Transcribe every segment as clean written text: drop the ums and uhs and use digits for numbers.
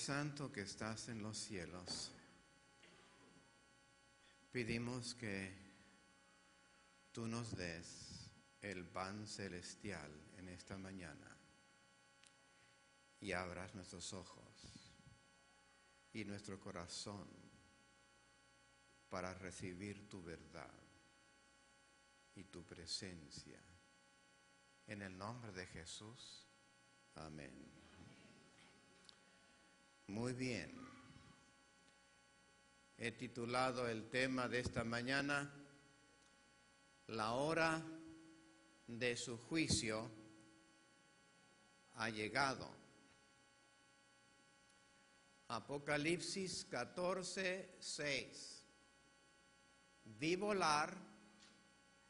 Santo que estás en los cielos, pedimos que tú nos des el pan celestial en esta mañana y abras nuestros ojos y nuestro corazón para recibir tu verdad y tu presencia. En el nombre de Jesús, amén. Muy bien. He titulado el tema de esta mañana, La hora de su juicio ha llegado. Apocalipsis 14:6. Vi volar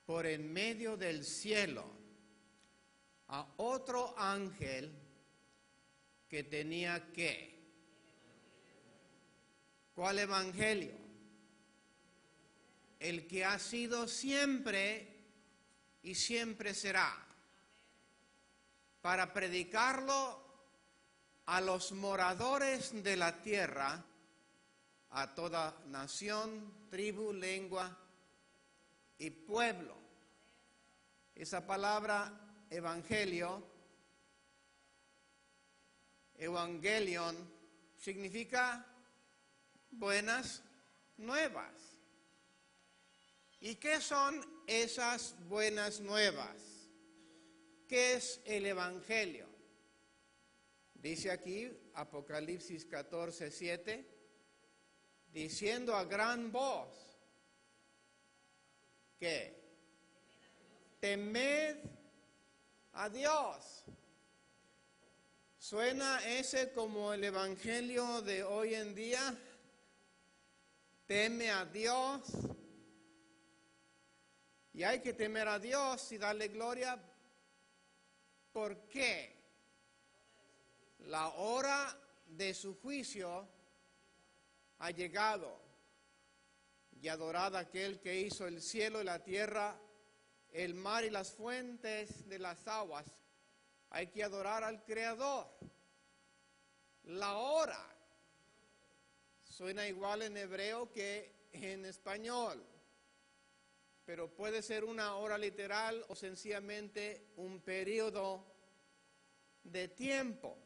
por en medio del cielo a otro ángel que tenía ¿qué? ¿Cuál evangelio? El que ha sido siempre y siempre será, para predicarlo a los moradores de la tierra, a toda nación, tribu, lengua y pueblo. Esa palabra evangelio, evangelion, significa buenas nuevas. ¿Y qué son esas buenas nuevas? ¿Qué es el evangelio? Dice aquí Apocalipsis 14:7, diciendo a gran voz que temed a Dios. ¿Suena ese como el evangelio de hoy en día? Teme a Dios. Y hay que temer a Dios y darle gloria. ¿Por qué? La hora de su juicio ha llegado. Y adorad a aquel que hizo el cielo y la tierra, el mar y las fuentes de las aguas. Hay que adorar al Creador. La hora suena igual en hebreo que en español, pero puede ser una hora literal o sencillamente un periodo de tiempo.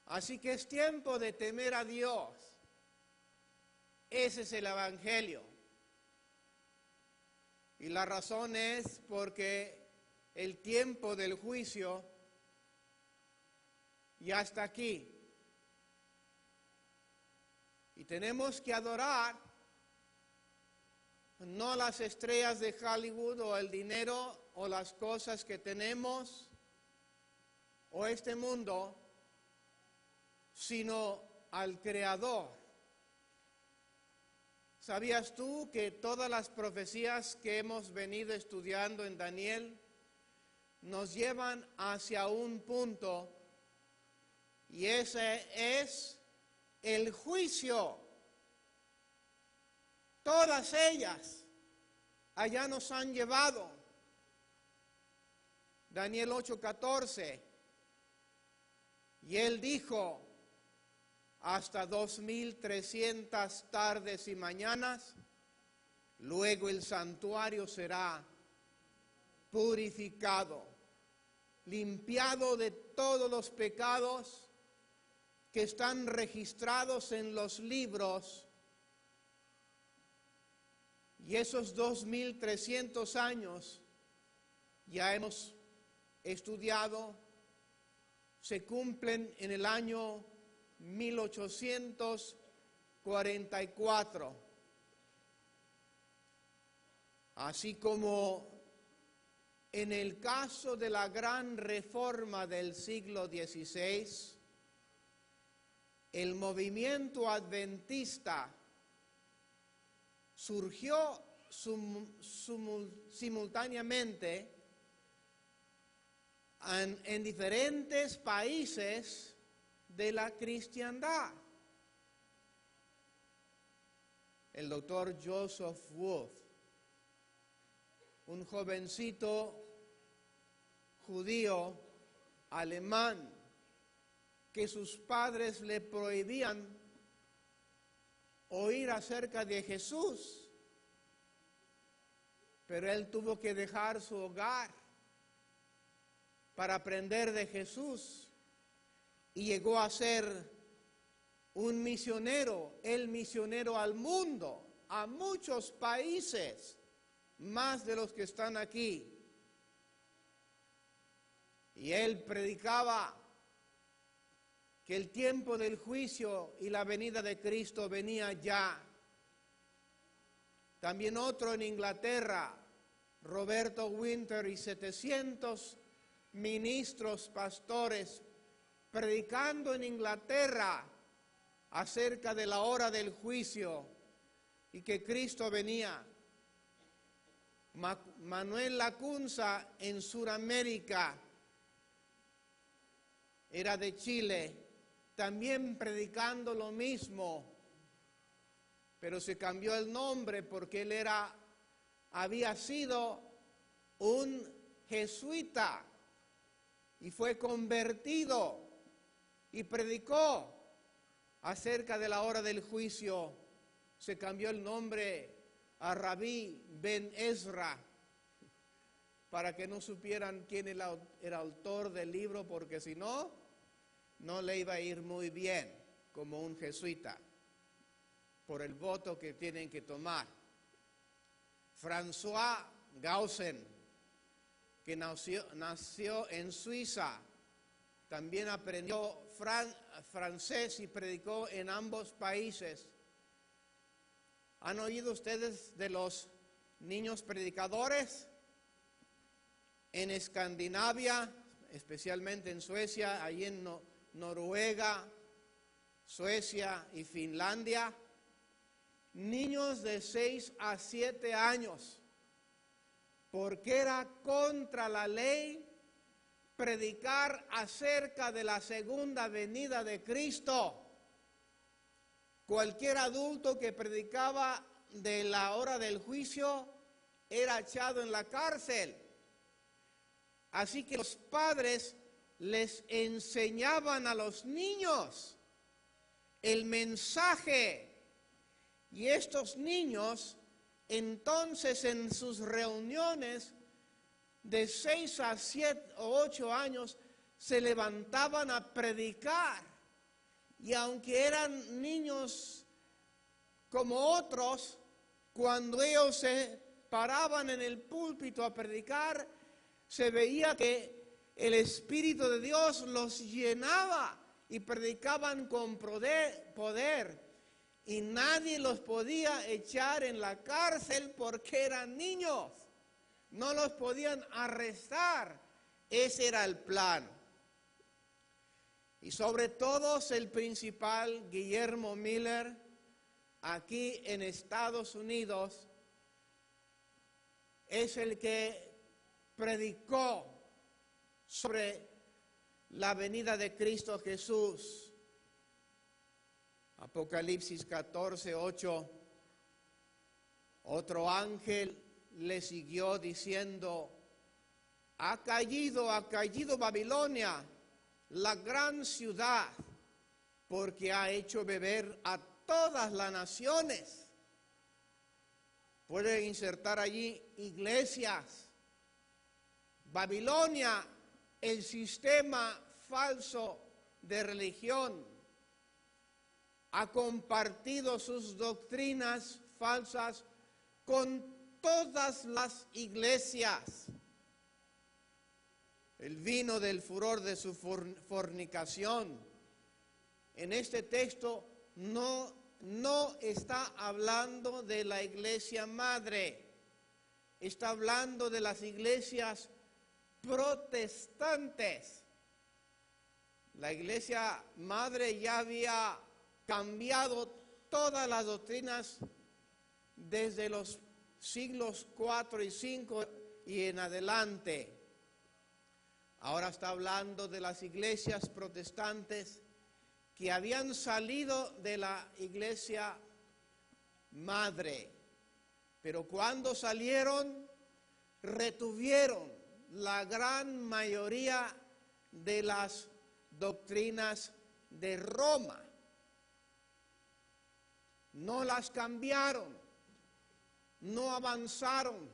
Así que es tiempo de temer a Dios. Ese es el evangelio. Y la razón es porque el tiempo del juicio ya está aquí. Y tenemos que adorar no las estrellas de Hollywood o el dinero o las cosas que tenemos o este mundo, sino al Creador. ¿Sabías tú que todas las profecías que hemos venido estudiando en Daniel nos llevan hacia un punto, y ese es el juicio? Todas ellas allá nos han llevado. Daniel 8:14. Y él dijo, hasta 2300 tardes y mañanas, luego el santuario será purificado, limpiado de todos los pecados que están registrados en los libros. Y esos 2300 años ya hemos estudiado, se cumplen en el año 1844. Así como en el caso de la gran reforma del siglo XVI, el movimiento adventista surgió simultáneamente en diferentes países de la cristiandad. El doctor Joseph Wolf, un jovencito judío alemán, que sus padres le prohibían oír acerca de Jesús, pero él tuvo que dejar su hogar para aprender de Jesús y llegó a ser un misionero, el misionero al mundo, a muchos países, más de los que están aquí. Y él predicaba que el tiempo del juicio y la venida de Cristo venía ya. También otro en Inglaterra, Roberto Winter, y 700 ministros, pastores, predicando en Inglaterra acerca de la hora del juicio y que Cristo venía. Manuel Lacunza en Sudamérica, era de Chile, también predicando lo mismo, pero se cambió el nombre porque él había sido un jesuita y fue convertido y predicó acerca de la hora del juicio. Se cambió el nombre a Rabí Ben Ezra para que no supieran quién era el autor del libro, porque si no, no le iba a ir muy bien como un jesuita por el voto que tienen que tomar. François Gaussen, que nació en Suiza, también aprendió francés y predicó en ambos países. ¿Han oído ustedes de los niños predicadores? En Escandinavia, especialmente en Suecia, allí en Noruega, Suecia y Finlandia, niños de 6 a 7 años, porque era contra la ley predicar acerca de la segunda venida de Cristo. Cualquier adulto que predicaba de la hora del juicio era echado en la cárcel. Así que los padres les enseñaban a los niños el mensaje, y estos niños entonces en sus reuniones de 6 a 7 o 8 años se levantaban a predicar, y aunque eran niños como otros, cuando ellos se paraban en el púlpito a predicar, se veía que el Espíritu de Dios los llenaba y predicaban con poder, y nadie los podía echar en la cárcel porque eran niños. No los podían arrestar. Ese era el plan. Y sobre todos el principal, Guillermo Miller, aquí en Estados Unidos, es el que predicó sobre la venida de Cristo Jesús. Apocalipsis 14:8, otro ángel le siguió diciendo: ha caído Babilonia, la gran ciudad, porque ha hecho beber a todas las naciones. Puede insertar allí iglesias. Babilonia, el sistema falso de religión, ha compartido sus doctrinas falsas con todas las iglesias. El vino del furor de su fornicación. En este texto no está hablando de la iglesia madre, está hablando de las iglesias protestantes. La iglesia madre ya había cambiado todas las doctrinas desde los siglos 4 y 5 y en adelante. Ahora está hablando de las iglesias protestantes que habían salido de la iglesia madre, pero cuando salieron retuvieron la gran mayoría de las doctrinas de Roma. No las cambiaron, no avanzaron.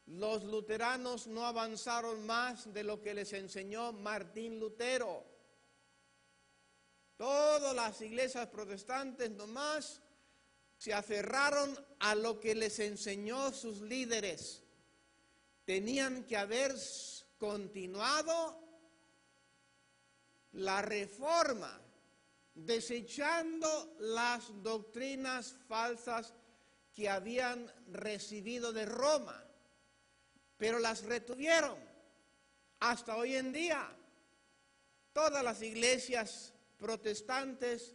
Los luteranos no avanzaron más de lo que les enseñó Martín Lutero. Todas las iglesias protestantes nomás se aferraron a lo que les enseñó sus líderes. Tenían que haber continuado la reforma, desechando las doctrinas falsas que habían recibido de Roma, pero las retuvieron hasta hoy en día. Todas las iglesias protestantes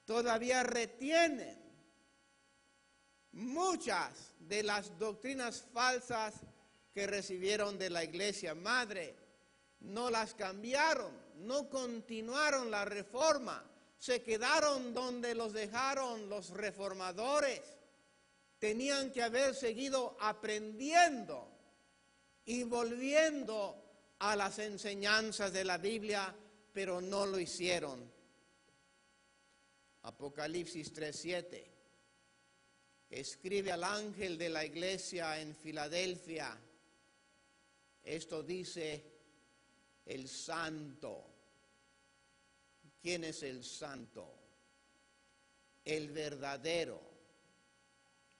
todavía retienen muchas de las doctrinas falsas que recibieron de la iglesia madre. No las cambiaron, no continuaron la reforma, se quedaron donde los dejaron los reformadores. Tenían que haber seguido aprendiendo y volviendo a las enseñanzas de la Biblia, pero no lo hicieron. Apocalipsis 3:7 escribe al ángel de la iglesia en Filadelfia. Esto dice el santo. ¿Quién es el santo? El verdadero,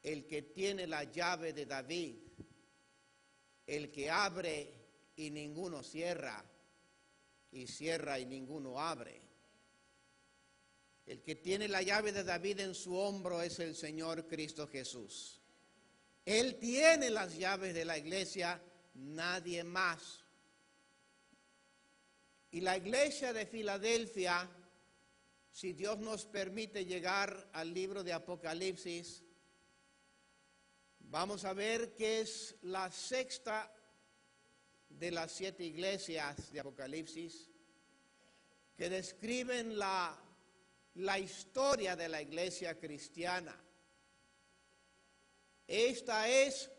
el que tiene la llave de David, el que abre y ninguno cierra, y cierra y ninguno abre. El que tiene la llave de David en su hombro es el Señor Cristo Jesús. Él tiene las llaves de la iglesia, nadie más. Y la iglesia de Filadelfia, si Dios nos permite llegar al libro de Apocalipsis, vamos a ver que es la sexta de las 7 iglesias de Apocalipsis que describen la historia de la iglesia cristiana. Esta es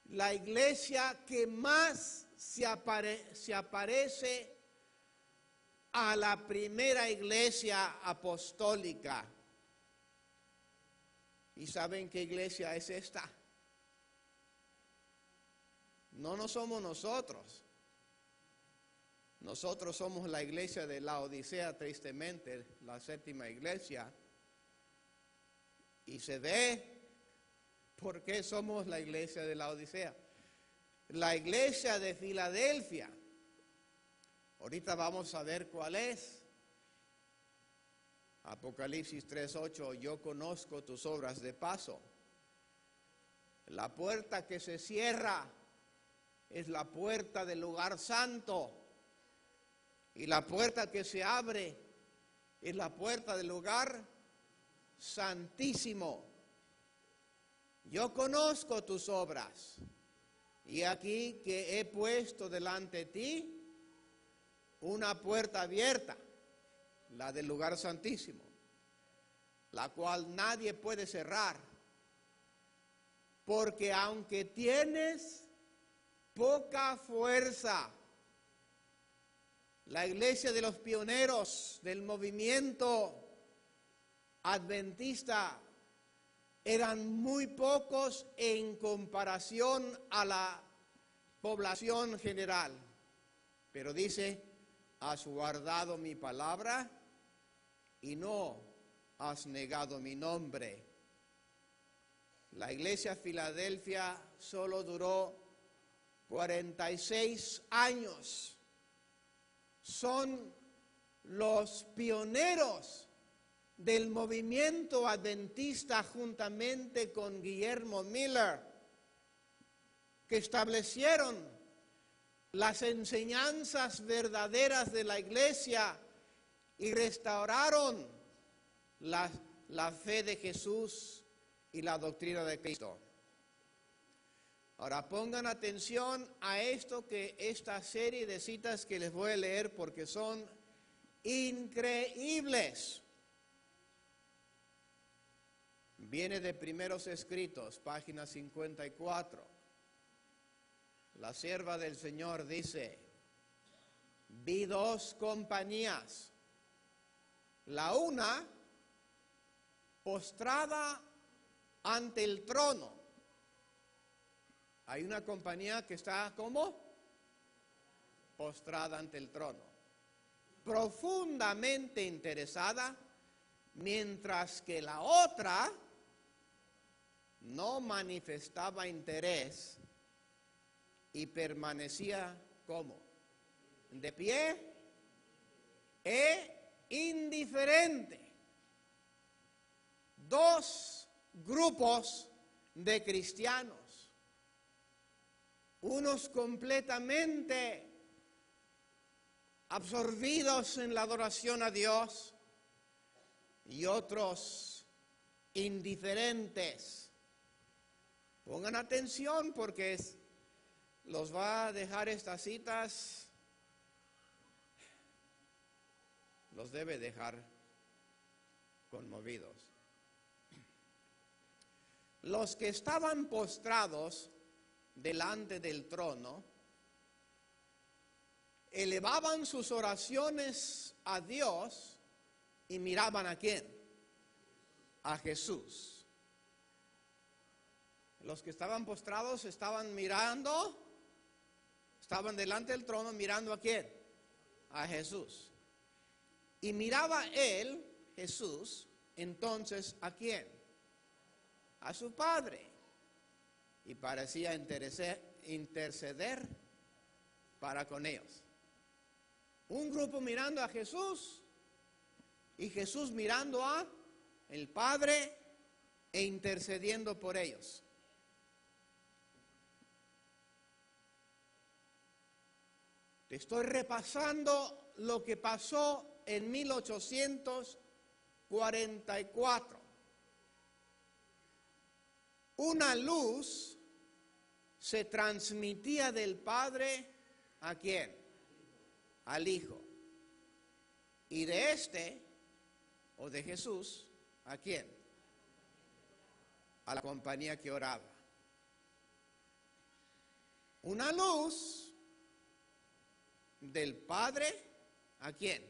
la iglesia que más se aparece a la primera iglesia apostólica. ¿Y saben qué iglesia es esta? No somos nosotros. Nosotros somos la iglesia de Laodicea, tristemente, la 7ª iglesia. Y se ve por qué somos la iglesia de Laodicea. La iglesia de Filadelfia. Ahorita vamos a ver cuál es. Apocalipsis 3:8, yo conozco tus obras de paso. La puerta que se cierra es la puerta del lugar santo. Y la puerta que se abre es la puerta del lugar santísimo. Yo conozco tus obras. Y aquí que he puesto delante de ti una puerta abierta, la del lugar santísimo, la cual nadie puede cerrar. Porque aunque tienes poca fuerza, la iglesia de los pioneros del movimiento adventista eran muy pocos en comparación a la población general. Pero dice, has guardado mi palabra y no has negado mi nombre. La iglesia de Filadelfia solo duró 46 años. Son los pioneros del movimiento adventista juntamente con Guillermo Miller, que establecieron las enseñanzas verdaderas de la iglesia y restauraron la fe de Jesús y la doctrina de Cristo. Ahora pongan atención a esta serie de citas que les voy a leer porque son increíbles. Viene de Primeros Escritos, página 54. La sierva del Señor dice, vi 2 compañías, La una postrada ante el trono. Hay una compañía que está ¿cómo? Postrada ante el trono. Profundamente interesada, mientras que la otra no manifestaba interés y permanecía ¿cómo? De pie e indiferente. Dos grupos de cristianos, unos completamente absorbidos en la adoración a Dios y otros indiferentes. Pongan atención porque los va a dejar estas citas, los debe dejar conmovidos. Los que estaban postrados delante del trono elevaban sus oraciones a Dios y miraban ¿a quién? A Jesús. Los que estaban postrados estaban mirando, estaban delante del trono mirando ¿a quién? A Jesús. Y miraba él, Jesús, entonces ¿a quién? A su Padre. Y parecía interceder para con ellos. Un grupo mirando a Jesús y Jesús mirando a el Padre e intercediendo por ellos. Te estoy repasando lo que pasó en 1844. Una luz se transmitía del Padre ¿a quién? Al Hijo. Y de este, o de Jesús, ¿a quién? A la compañía que oraba. Una luz del Padre, ¿a quién?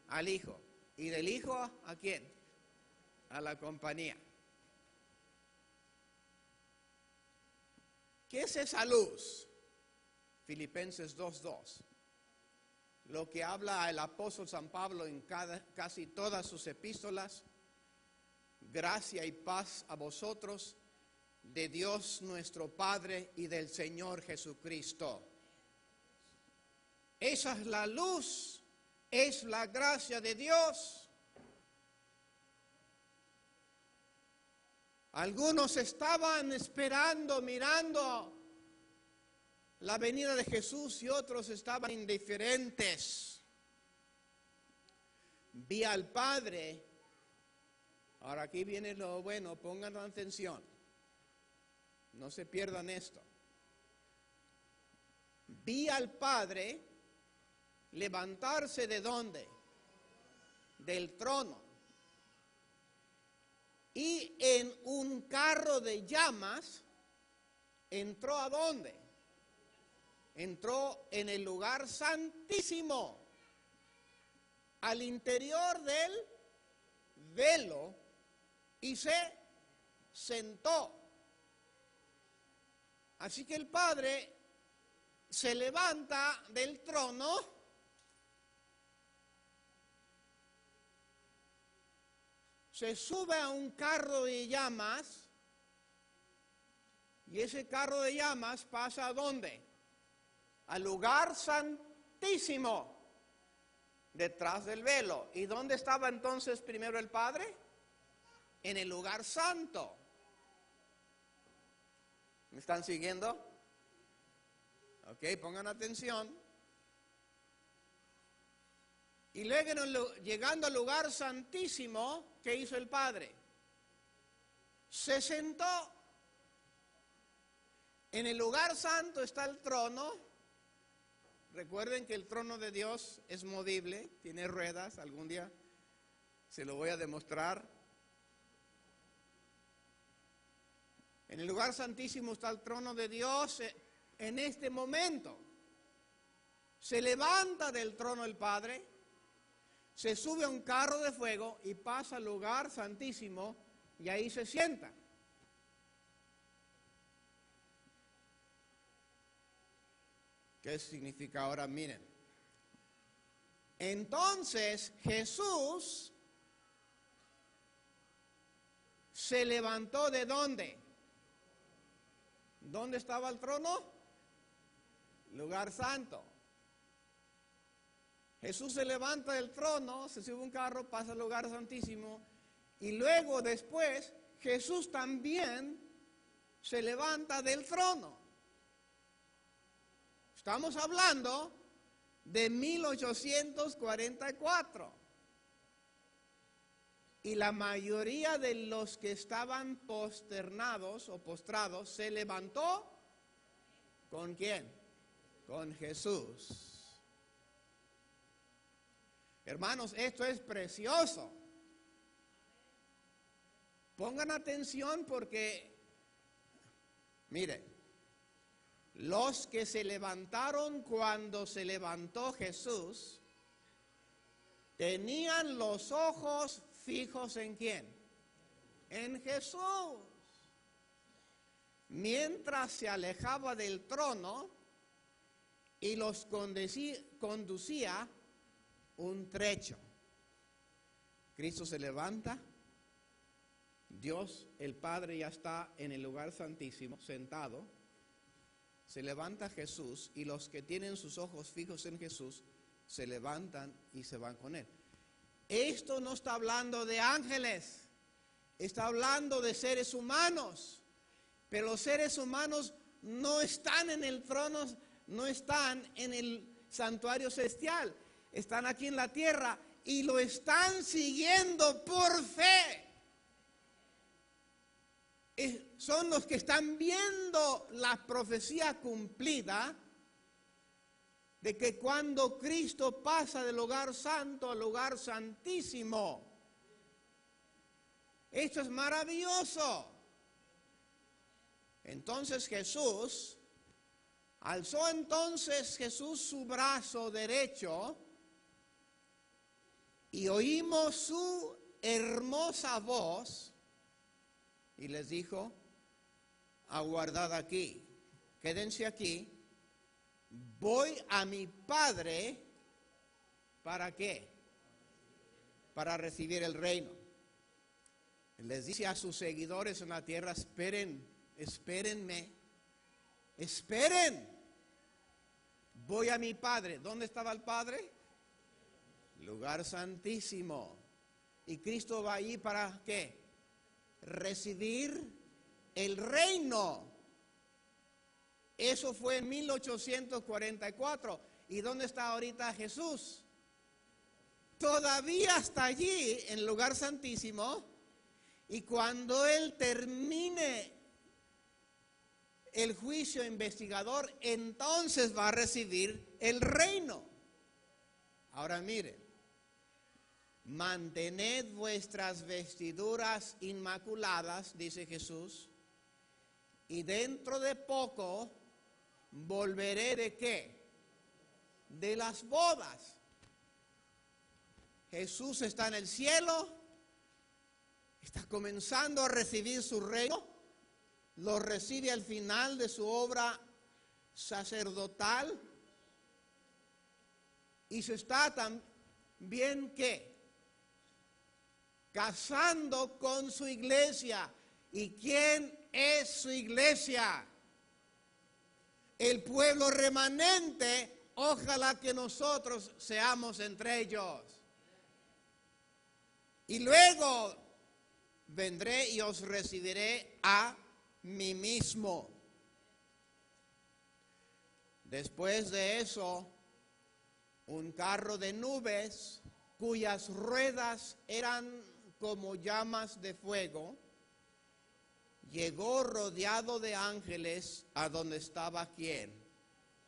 Al Hijo. ¿Y del Hijo a quién? A la compañía. ¿Qué es esa luz? Filipenses 2:2. Lo que habla el apóstol San Pablo en casi todas sus epístolas. Gracia y paz a vosotros, de Dios nuestro Padre y del Señor Jesucristo. Esa es la luz, es la gracia de Dios. Algunos estaban esperando, mirando la venida de Jesús y otros estaban indiferentes. Vi al Padre. Ahora aquí viene lo bueno, pongan atención. No se pierdan esto. Vi al Padre levantarse ¿de dónde? Del trono. Y en un carro de llamas entró ¿a dónde? Entró en el lugar santísimo, al interior del velo, y se sentó. Así que el Padre se levanta del trono se sube a un carro de llamas y ese carro de llamas pasa ¿a dónde? Al lugar santísimo, detrás del velo. ¿Y dónde estaba entonces primero el Padre? En el lugar santo. ¿Me están siguiendo? Ok, pongan atención. Y luego, llegando al lugar santísimo, ¿qué hizo el Padre? Se sentó. En el lugar santo está el trono. Recuerden que el trono de Dios es movible, tiene ruedas, algún día se lo voy a demostrar. En el lugar santísimo está el trono de Dios. En este momento se levanta del trono el Padre, se sube a un carro de fuego y pasa al lugar santísimo y ahí se sienta. ¿Qué significa ahora? Miren. Entonces Jesús se levantó ¿de dónde? ¿Dónde estaba el trono? Lugar santo. Jesús se levanta del trono, se sube a un carro, pasa al lugar santísimo y luego después Jesús también se levanta del trono. Estamos hablando de 1844. Y la mayoría de los que estaban posternados o postrados se levantó. ¿Con quién? Con Jesús. Hermanos, esto es precioso. Pongan atención porque, mire, los que se levantaron cuando se levantó Jesús, tenían los ojos fijos ¿en quién? En Jesús. Mientras se alejaba del trono y los conducía un trecho. Cristo se levanta, Dios el Padre ya está en el lugar santísimo, sentado. Se levanta Jesús y los que tienen sus ojos fijos en Jesús se levantan y se van con Él. Esto no está hablando de ángeles, está hablando de seres humanos. Pero los seres humanos no están en el trono, no están en el santuario celestial. Están aquí en la tierra y lo están siguiendo por fe. Son los que están viendo la profecía cumplida de que cuando Cristo pasa del lugar santo al lugar santísimo. Esto es maravilloso. Entonces alzó Jesús su brazo derecho y oímos su hermosa voz y les dijo, aguardad aquí, quédense aquí, voy a mi Padre, ¿para qué? Para recibir el reino. Les dice a sus seguidores en la tierra, espérenme, esperen, voy a mi Padre. ¿Dónde estaba el Padre? Lugar santísimo. Y Cristo va allí para ¿qué? Recibir el reino. Eso fue en 1844. ¿Y dónde está ahorita Jesús? Todavía está allí en el lugar santísimo. Y cuando Él termine el juicio investigador, entonces va a recibir el reino. Ahora miren, mantened vuestras vestiduras inmaculadas, dice Jesús, y dentro de poco volveré ¿de qué? De las bodas. Jesús está en el cielo, está comenzando a recibir su reino, lo recibe al final de su obra sacerdotal y se está también ¿qué? Casando con su iglesia. ¿Y quién es su iglesia? El pueblo remanente. Ojalá que nosotros seamos entre ellos. Y luego vendré y os recibiré a mí mismo. Después de eso, un carro de nubes cuyas ruedas eran como llamas de fuego, llegó rodeado de ángeles a donde estaba ¿quién?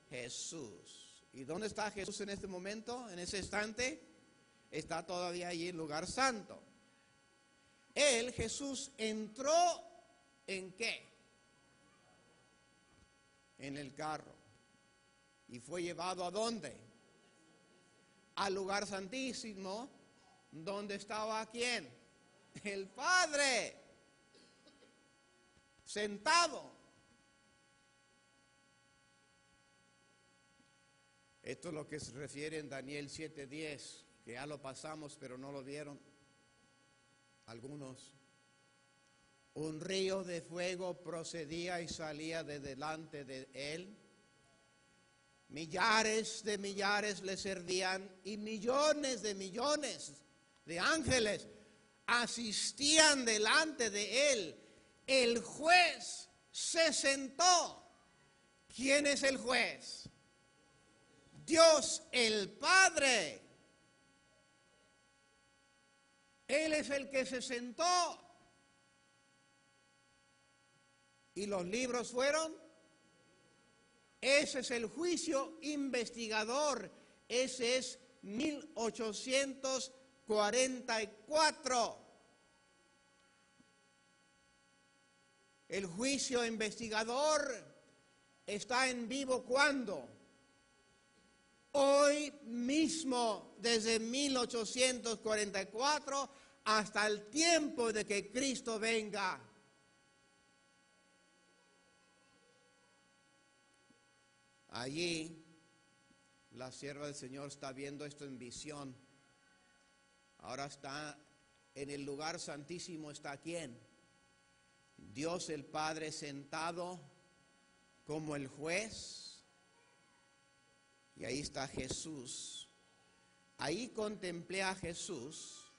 Jesús. ¿Y dónde está Jesús en este momento? En ese instante está todavía allí en el lugar santo. Jesús entró ¿en qué? En el carro. ¿Y fue llevado a dónde? Al lugar santísimo. ¿Dónde estaba quién? El Padre, sentado. Esto es lo que se refiere en Daniel 7:10, que ya lo pasamos, pero no lo vieron algunos. Un río de fuego procedía y salía de delante de él. Millares de millares le servían y millones de ángeles asistían delante de él. El juez se sentó. ¿Quién es el juez? Dios el Padre. Él es el que se sentó. ¿Y los libros fueron? Ese es el juicio investigador. Ese es 1844. El juicio investigador está en vivo ¿cuándo? Hoy mismo, desde 1844 hasta el tiempo de que Cristo venga. Allí, la sierva del Señor está viendo esto en visión. Ahora está en el lugar santísimo, ¿está quién? Dios el Padre sentado como el juez. Y ahí está Jesús. Ahí contemplé a Jesús,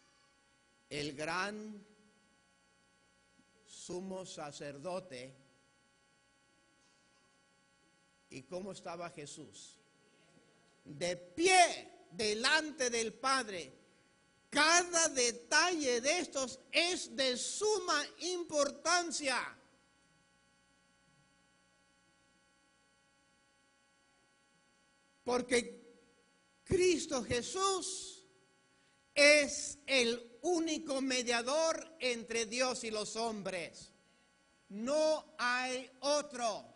el gran sumo sacerdote. ¿Y cómo estaba Jesús? De pie delante del Padre. Cada detalle de estos es de suma importancia. Porque Cristo Jesús es el único mediador entre Dios y los hombres. No hay otro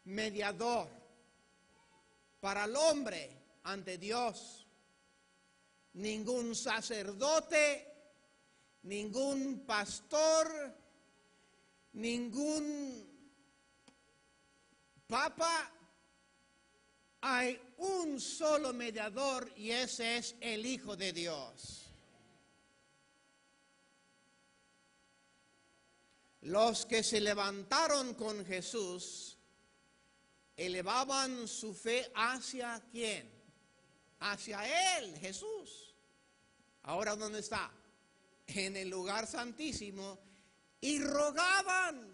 mediador para el hombre ante Dios. Ningún sacerdote, ningún pastor, ningún papa. Hay un solo mediador y ese es el Hijo de Dios. Los que se levantaron con Jesús elevaban su fe hacia ¿quién? Hacia Él, Jesús. Ahora, ¿dónde está? En el lugar santísimo. Y rogaban.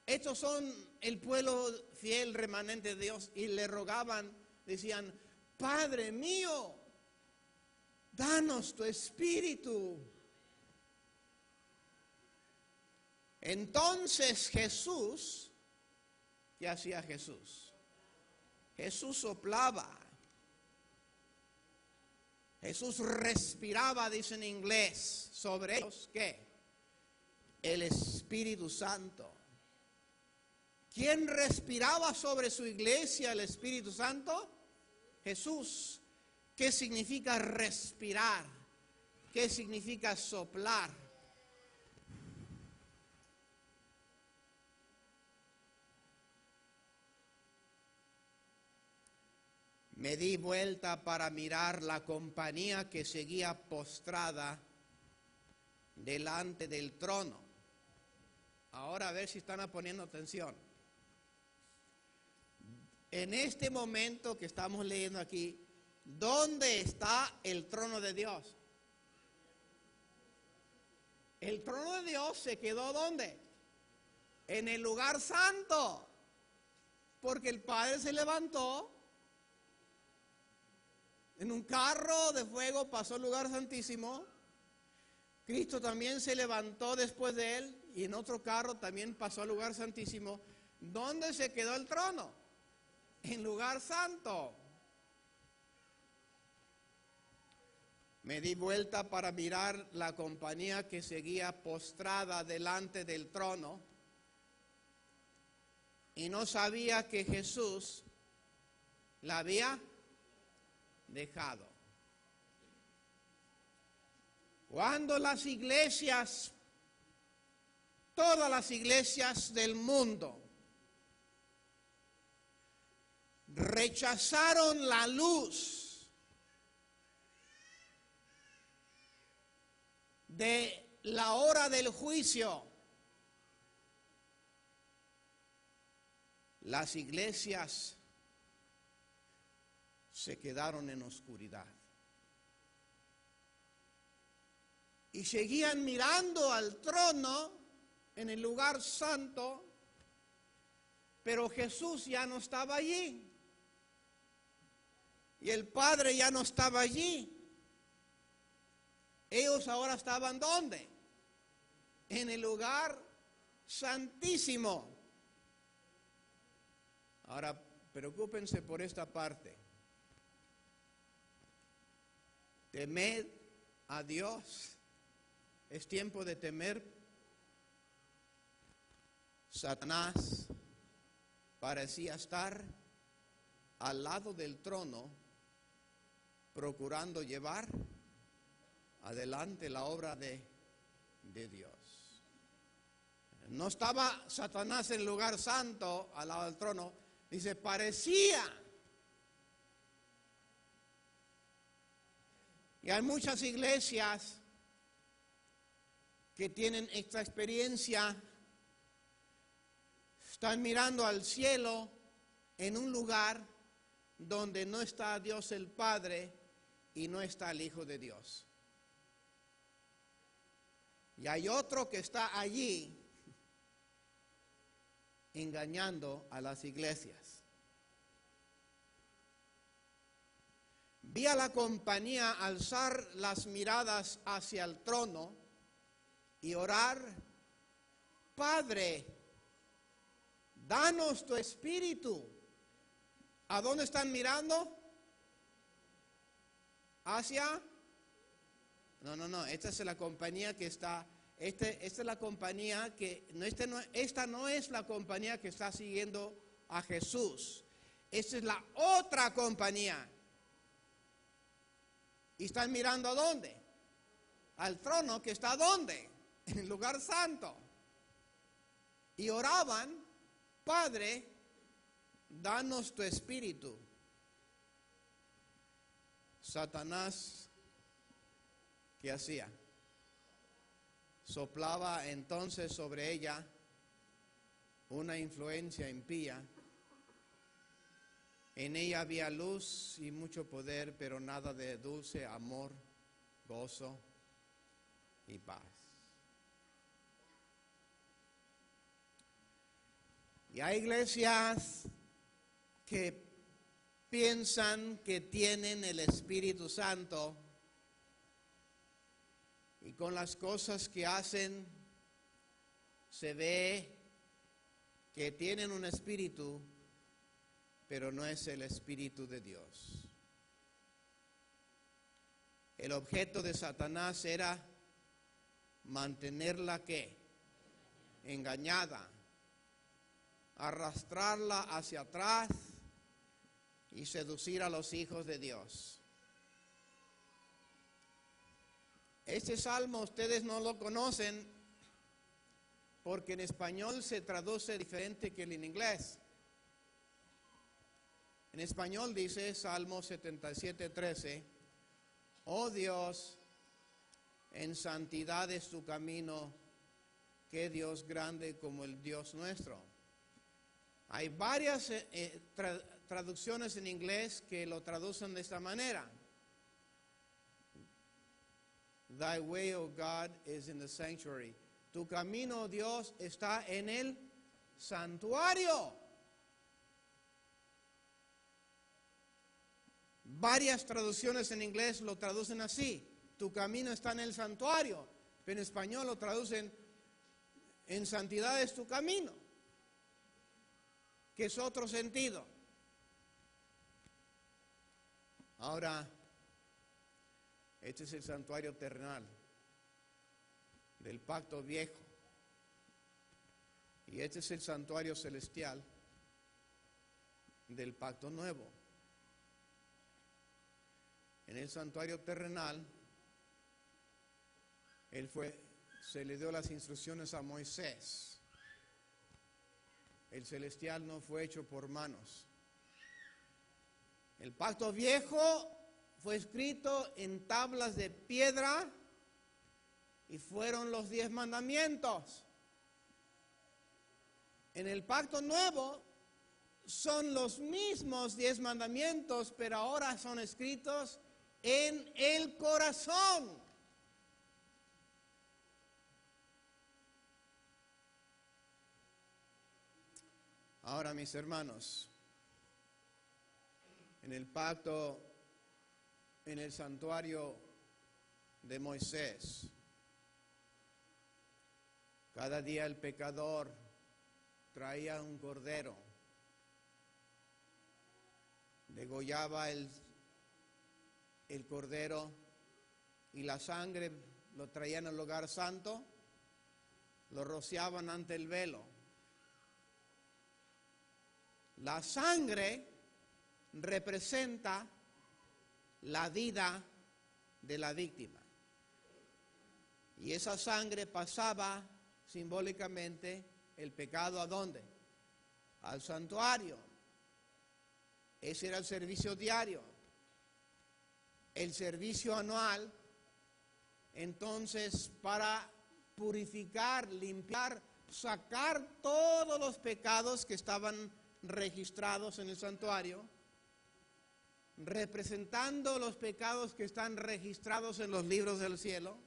Estos son el pueblo fiel remanente de Dios. Y le rogaban, decían, Padre mío, danos tu espíritu. Entonces Jesús, ¿qué hacía Jesús? Jesús soplaba. Jesús respiraba, dice en inglés, sobre ellos, ¿qué? El Espíritu Santo. ¿Quién respiraba sobre su iglesia el Espíritu Santo? Jesús. ¿Qué significa respirar? ¿Qué significa soplar? Me di vuelta para mirar la compañía que seguía postrada delante del trono. Ahora a ver si están poniendo atención. En este momento que estamos leyendo aquí, ¿dónde está el trono de Dios? El trono de Dios se quedó ¿dónde? En el lugar santo. Porque el Padre se levantó en un carro de fuego, pasó al lugar santísimo. Cristo también se levantó después de él y en otro carro también pasó al lugar santísimo. ¿Dónde se quedó el trono? En lugar santo. Me di vuelta para mirar la compañía que seguía postrada delante del trono y no sabía que Jesús la había dejado. Cuando las iglesias, todas las iglesias del mundo, rechazaron la luz de la hora del juicio, las iglesias se quedaron en oscuridad y seguían mirando al trono en el lugar santo, pero Jesús ya no estaba allí y el Padre ya no estaba allí. Ellos ahora estaban ¿dónde? En el lugar santísimo. Ahora, preocúpense por esta parte. Temed a Dios. Es tiempo de temer. Satanás parecía estar al lado del trono, procurando llevar adelante la obra de Dios. No estaba Satanás en el lugar santo al lado del trono. Dice, parecía. Y hay muchas iglesias que tienen esta experiencia. Están mirando al cielo en un lugar donde no está Dios el Padre y no está el Hijo de Dios. Y hay otro que está allí engañando a las iglesias. Vi a la compañía alzar las miradas hacia el trono y orar: Padre, danos tu espíritu. ¿A dónde están mirando? ¿Hacia? No, esta es la compañía que está, esta es la compañía que, esta no es la compañía que está siguiendo a Jesús. Esta es la otra compañía. ¿Y están mirando a dónde? Al trono que está ¿dónde? En el lugar santo. Y oraban: Padre, danos tu espíritu. Satanás, ¿qué hacía? Soplaba entonces sobre ella una influencia impía. En ella había luz y mucho poder, pero nada de dulce amor, gozo y paz. Y hay iglesias que piensan que tienen el Espíritu Santo y con las cosas que hacen se ve que tienen un espíritu, pero no es el Espíritu de Dios. El objeto de Satanás era mantenerla ¿qué? Engañada, arrastrarla hacia atrás y seducir a los hijos de Dios. Este salmo ustedes no lo conocen porque en español se traduce diferente que en inglés. En español dice Salmo 77:13: Oh Dios, en santidad es tu camino, qué Dios grande como el Dios nuestro. Hay varias traducciones en inglés que lo traducen de esta manera: Thy way, O God, is in the sanctuary. Tu camino, Dios, está en el santuario. Varias traducciones en inglés lo traducen así: tu camino está en el santuario. Pero en español lo traducen: en santidad es tu camino, que es otro sentido. Ahora, este es el santuario terrenal del pacto viejo. Y este es el santuario celestial del pacto nuevo. En el santuario terrenal se le dio las instrucciones a Moisés. El celestial no fue hecho por manos. El pacto viejo fue escrito en tablas de piedra y fueron los 10 mandamientos. En el pacto nuevo son los mismos 10 mandamientos, pero ahora son escritos en el corazón. Ahora, mis hermanos, en el pacto, en el santuario de Moisés, cada día el pecador traía un cordero, degollaba el cordero y la sangre lo traían al lugar santo, lo rociaban ante el velo. La sangre representa la vida de la víctima. Y esa sangre pasaba simbólicamente el pecado ¿a dónde? Al santuario. Ese era el servicio diario. El servicio anual, entonces, para purificar, limpiar, sacar todos los pecados que estaban registrados en el santuario, representando los pecados que están registrados en los libros del cielo.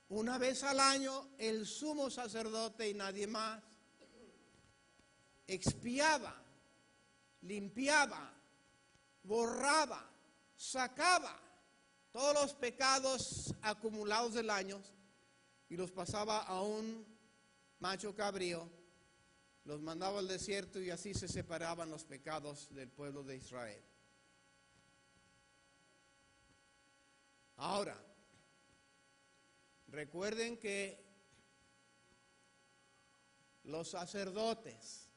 Una vez al año, el sumo sacerdote y nadie más expiaba, limpiaba, borraba, sacaba todos los pecados acumulados del año y los pasaba a un macho cabrío, los mandaba al desierto y así se separaban los pecados del pueblo de Israel. Ahora, recuerden que los sacerdotes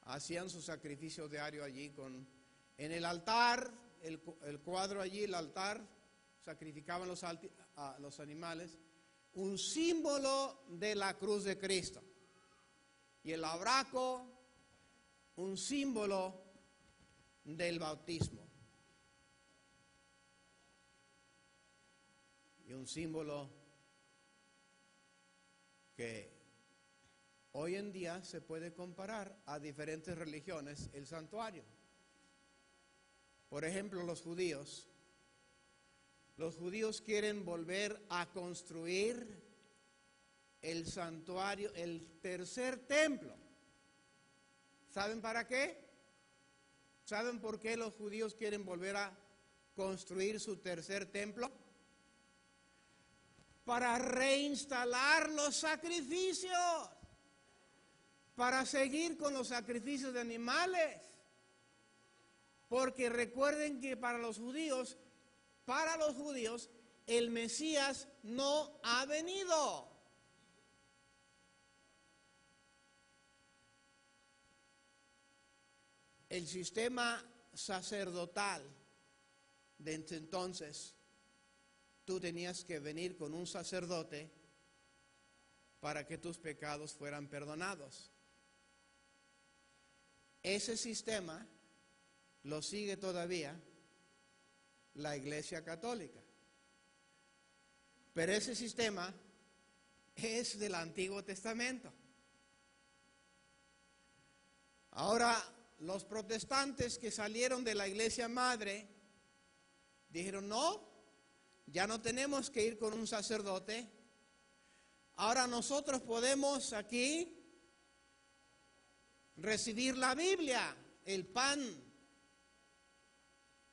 hacían su sacrificio diario allí en el altar, el cuadro allí, el altar, sacrificaban los animales, un símbolo de la cruz de Cristo. Y el abraco, un símbolo del bautismo. Y un símbolo que hoy en día se puede comparar a diferentes religiones, el santuario. Por ejemplo, los judíos quieren volver a construir el santuario, el tercer templo. ¿Saben para qué? ¿Saben por qué los judíos quieren volver a construir su tercer templo? Para reinstalar los sacrificios, para seguir con los sacrificios de animales. Porque recuerden que para los judíos, el Mesías no ha venido. El sistema sacerdotal de entonces, tú tenías que venir con un sacerdote para que tus pecados fueran perdonados. Ese sistema lo sigue todavía la Iglesia Católica. Pero ese sistema es del Antiguo Testamento. Ahora, los protestantes que salieron de la Iglesia Madre dijeron, no, ya no tenemos que ir con un sacerdote. Ahora nosotros podemos aquí recibir la Biblia, el pan.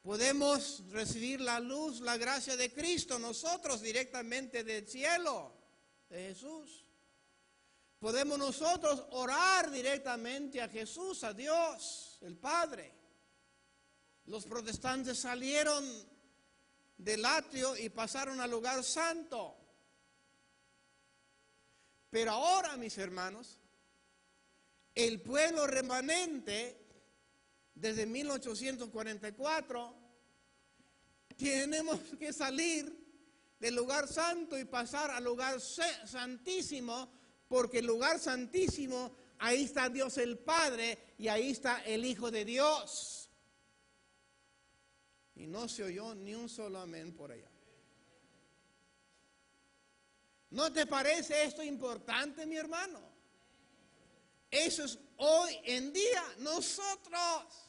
Podemos recibir la luz, la gracia de Cristo, nosotros directamente del cielo, de Jesús. Podemos nosotros orar directamente a Jesús, a Dios, el Padre. Los protestantes salieron del atrio y pasaron al lugar santo. Pero ahora, mis hermanos, el pueblo remanente, desde 1844, Tenemos que salir del lugar santo y pasar al lugar santísimo, porque el lugar santísimo, ahí está Dios el Padre y ahí está el Hijo de Dios. Y no se oyó ni un solo amén por allá. ¿No te parece esto importante, mi hermano? Eso es hoy en día nosotros.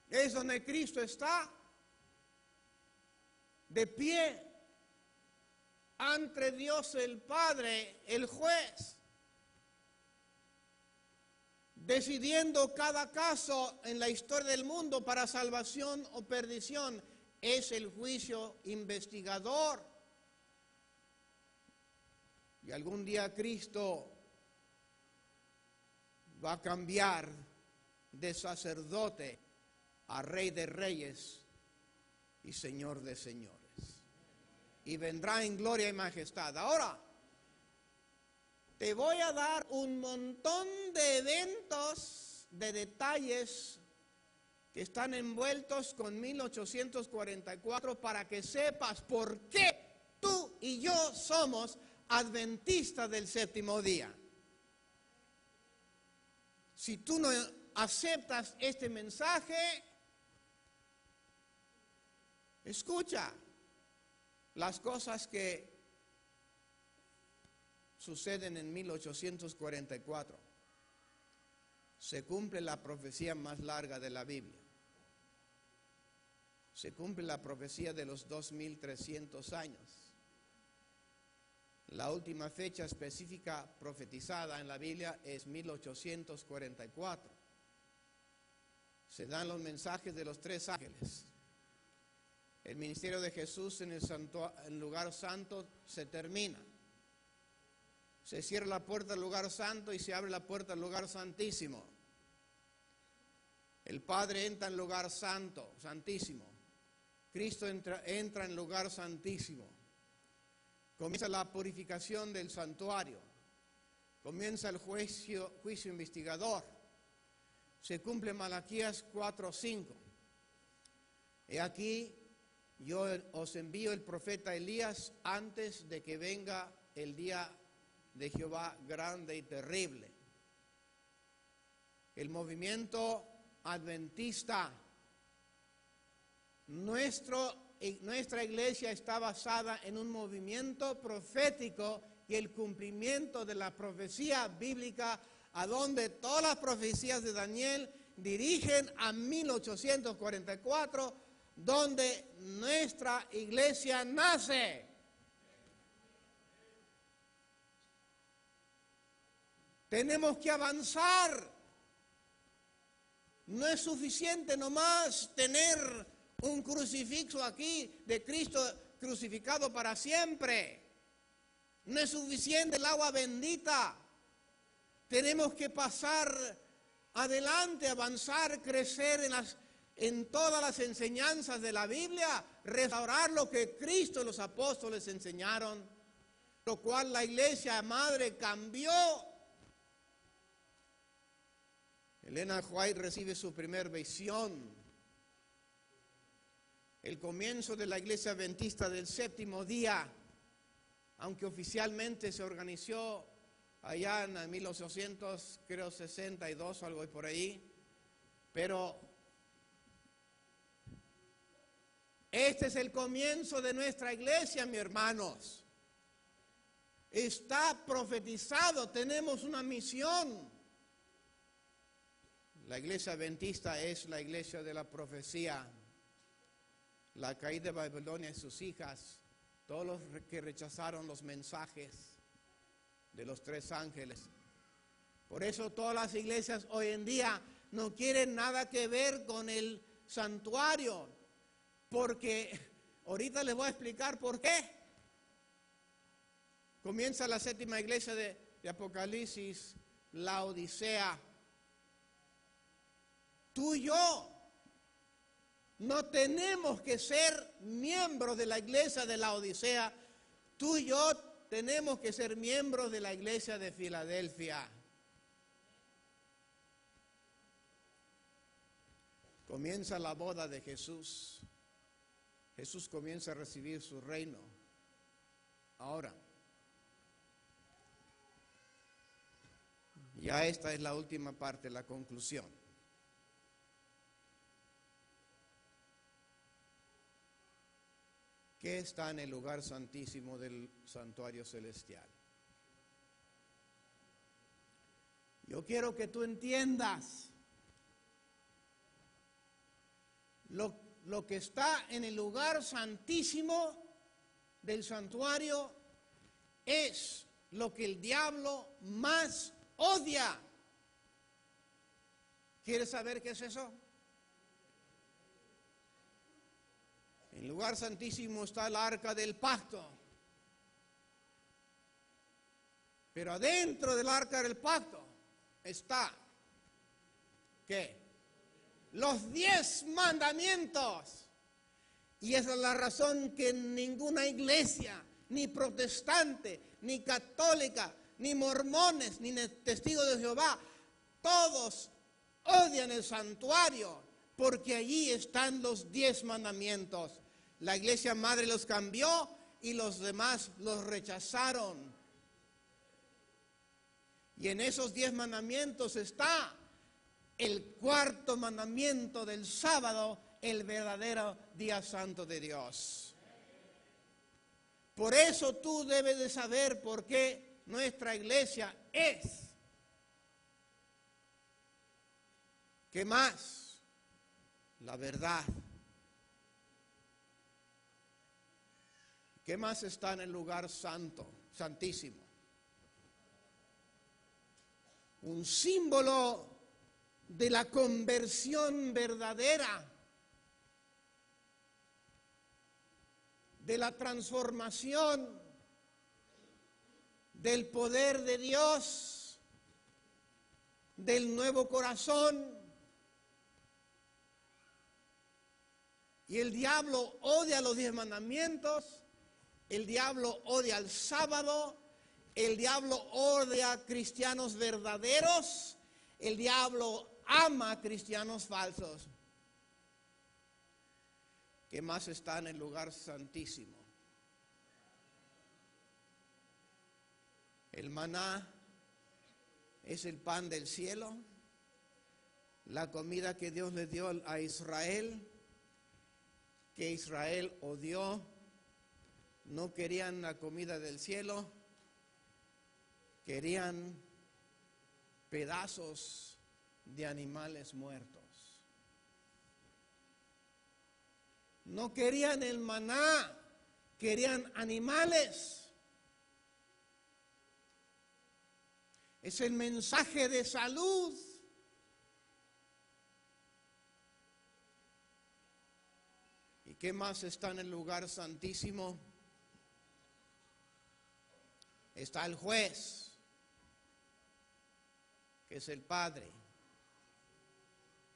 Es donde Cristo está, de pie, ante Dios el Padre, el juez, decidiendo cada caso en la historia del mundo para salvación o perdición. Es el juicio investigador. Y algún día Cristo va a cambiar de sacerdote a Rey de Reyes y Señor de Señores. Y vendrá en gloria y majestad. Ahora, te voy a dar un montón de eventos, de detalles que están envueltos con 1844 para que sepas por qué tú y yo somos adventistas del séptimo día. Si tú no aceptas este mensaje, escucha las cosas que suceden en 1844. Se cumple la profecía más larga de la Biblia. Se cumple la profecía de los 2300 años. La última fecha específica profetizada en la Biblia es 1844. Se dan los mensajes de los tres ángeles. El ministerio de Jesús en el lugar santo se termina. Se cierra la puerta del lugar santo y se abre la puerta del lugar santísimo. El Padre entra en el lugar santo, santísimo. Cristo entra en el lugar santísimo. Comienza la purificación del santuario. Comienza el juicio investigador. Se cumple Malaquías 4:5. He aquí, yo os envío el profeta Elías antes de que venga el día de Jehová grande y terrible. El movimiento adventista, nuestra iglesia está basada en un movimiento profético y el cumplimiento de la profecía bíblica, a donde todas las profecías de Daniel dirigen a 1844, donde nuestra iglesia nace. Tenemos que avanzar. No es suficiente nomás tener un crucifijo aquí de Cristo crucificado para siempre. No es suficiente el agua bendita. Tenemos que pasar adelante, avanzar, crecer en todas las enseñanzas de la Biblia, restaurar lo que Cristo y los apóstoles enseñaron, lo cual la iglesia madre cambió. Elena White recibe su primer visión. El comienzo de la iglesia adventista del séptimo día, aunque oficialmente se organizó allá en 1862 o algo por ahí, pero este es el comienzo de nuestra iglesia, mis hermanos. Está profetizado, tenemos una misión. La iglesia adventista es la iglesia de la profecía. La caída de Babilonia y sus hijas, todos los que rechazaron los mensajes de los tres ángeles. Por eso todas las iglesias hoy en día no quieren nada que ver con el santuario, porque ahorita les voy a explicar por qué. Comienza la séptima iglesia de Apocalipsis, la Odisea. Tú y yo no tenemos que ser miembros de la iglesia de la Odisea. Tú y yo tenemos que ser miembros de la iglesia de Filadelfia. Comienza la boda de Jesús. Jesús comienza a recibir su reino. Ahora, ya esta es la última parte, la conclusión. ¿Qué está en el lugar santísimo del santuario celestial? Yo quiero que tú entiendas lo que está en el lugar santísimo del santuario es lo que el diablo más odia. ¿Quieres saber qué es eso? En el lugar santísimo está el arca del pacto. Pero adentro del arca del pacto está, ¿qué? Los 10 mandamientos. Y esa es la razón que ninguna iglesia, ni protestante, ni católica, ni mormones, ni testigos de Jehová, todos odian el santuario, porque allí están los 10 mandamientos. La iglesia madre los cambió y los demás los rechazaron. Y en esos 10 mandamientos está el 4º mandamiento del sábado, el verdadero día santo de Dios. Por eso tú debes de saber por qué nuestra iglesia es. ¿Qué más? La verdad. ¿Qué más está en el lugar santo, santísimo? Un símbolo de la conversión verdadera, de la transformación, del poder de Dios, del nuevo corazón. Y el diablo odia los 10 mandamientos, el diablo odia el sábado, el diablo odia a cristianos verdaderos, el diablo ama a cristianos falsos. ¿Qué más está en el lugar santísimo? El maná es el pan del cielo, la comida que Dios le dio a Israel, que Israel odió. No querían la comida del cielo, querían pedazos de animales muertos. No querían el maná, querían animales. Es el mensaje de salud. ¿Y qué más está en el lugar santísimo? Está el juez, que es el Padre.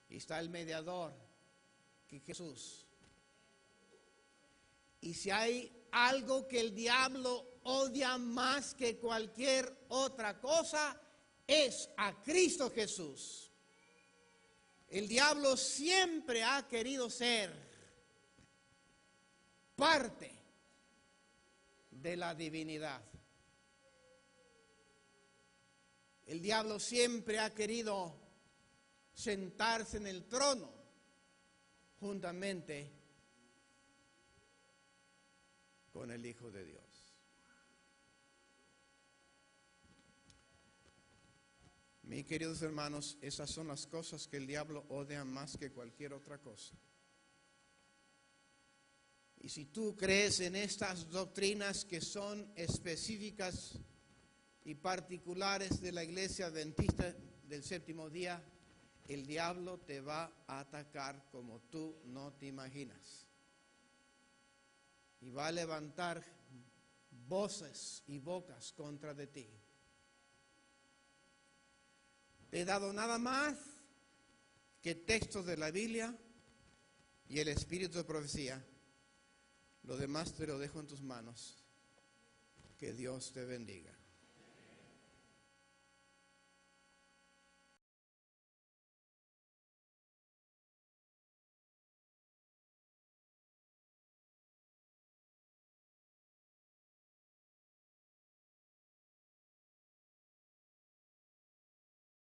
Y está el mediador, que es Jesús. Y si hay algo que el diablo odia más que cualquier otra cosa, es a Cristo Jesús. El diablo siempre ha querido ser parte de la divinidad. El diablo siempre ha querido sentarse en el trono juntamente con el Hijo de Dios. Mis queridos hermanos, esas son las cosas que el diablo odia más que cualquier otra cosa. Y si tú crees en estas doctrinas que son específicas y particulares de la Iglesia Adventista del Séptimo Día, el diablo te va a atacar como tú no te imaginas. Y va a levantar voces y bocas contra de ti. Te he dado nada más que textos de la Biblia y el espíritu de profecía. Lo demás te lo dejo en tus manos. Que Dios te bendiga.